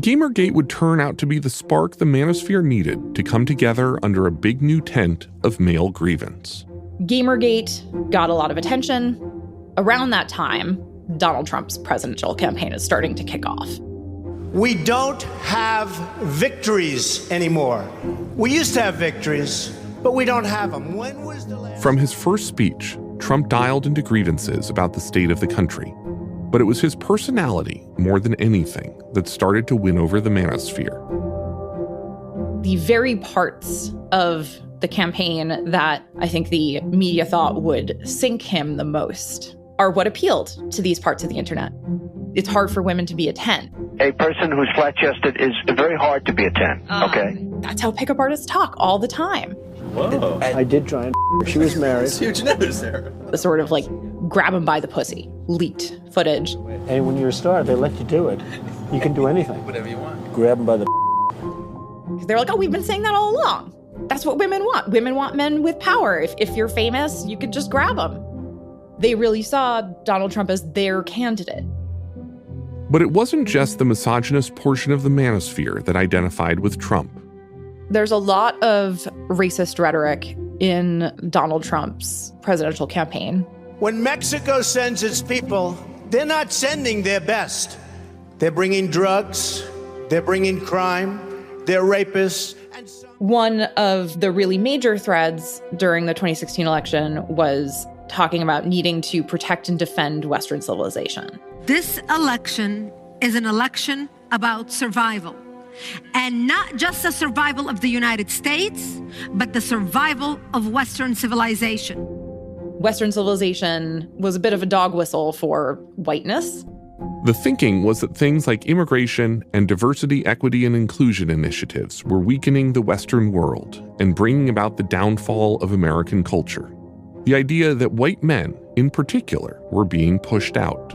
Gamergate would turn out to be the spark the Manosphere needed to come together under a big new tent of male grievance. Gamergate got a lot of attention. Around that time, Donald Trump's presidential campaign is starting to kick off. We don't have victories anymore. We used to have victories, but we don't have them. When was the last? From his first speech, Trump dialed into grievances about the state of the country. But it was his personality, more than anything, that started to win over the Manosphere. The very parts of the campaign that I think the media thought would sink him the most are what appealed to these parts of the internet. It's hard for women to be a 10. A person who's flat-chested is very hard to be a 10, okay? That's how pickup artists talk all the time. Whoa. I did try and she was married. It's huge news there. The sort of like grab him by the pussy, leaked footage. And when you're a star, they let you do it. You can do anything. Whatever you want. Grab them by the They're like, oh, we've been saying that all along. That's what women want. Women want men with power. If you're famous, you could just grab them. They really saw Donald Trump as their candidate. But it wasn't just the misogynist portion of the Manosphere that identified with Trump. There's a lot of racist rhetoric in Donald Trump's presidential campaign. When Mexico sends its people, they're not sending their best. They're bringing drugs, they're bringing crime, they're rapists. One of the really major threads during the 2016 election was talking about needing to protect and defend Western civilization. This election is an election about survival. And not just the survival of the United States, but the survival of Western civilization. Western civilization was a bit of a dog whistle for whiteness. The thinking was that things like immigration and diversity, equity, and inclusion initiatives were weakening the Western world and bringing about the downfall of American culture. The idea that white men, in particular, were being pushed out.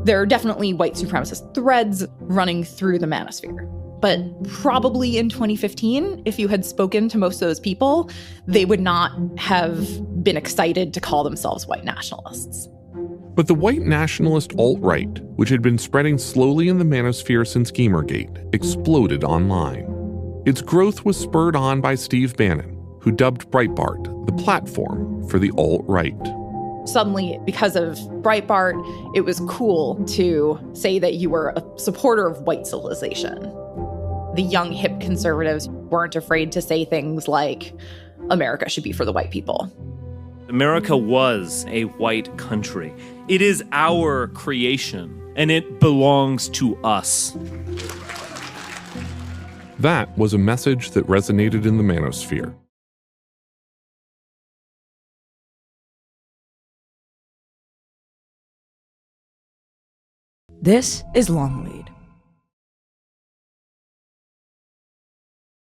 There are definitely white supremacist threads running through the Manosphere. But probably in 2015, if you had spoken to most of those people, they would not have been excited to call themselves white nationalists. But the white nationalist alt-right, which had been spreading slowly in the Manosphere since Gamergate, exploded online. Its growth was spurred on by Steve Bannon, who dubbed Breitbart the platform for the alt-right. Suddenly, because of Breitbart, it was cool to say that you were a supporter of white civilization. The young, hip conservatives weren't afraid to say things like, America should be for the white people. America was a white country. It is our creation, and it belongs to us. That was a message that resonated in the Manosphere. This is Long Lead,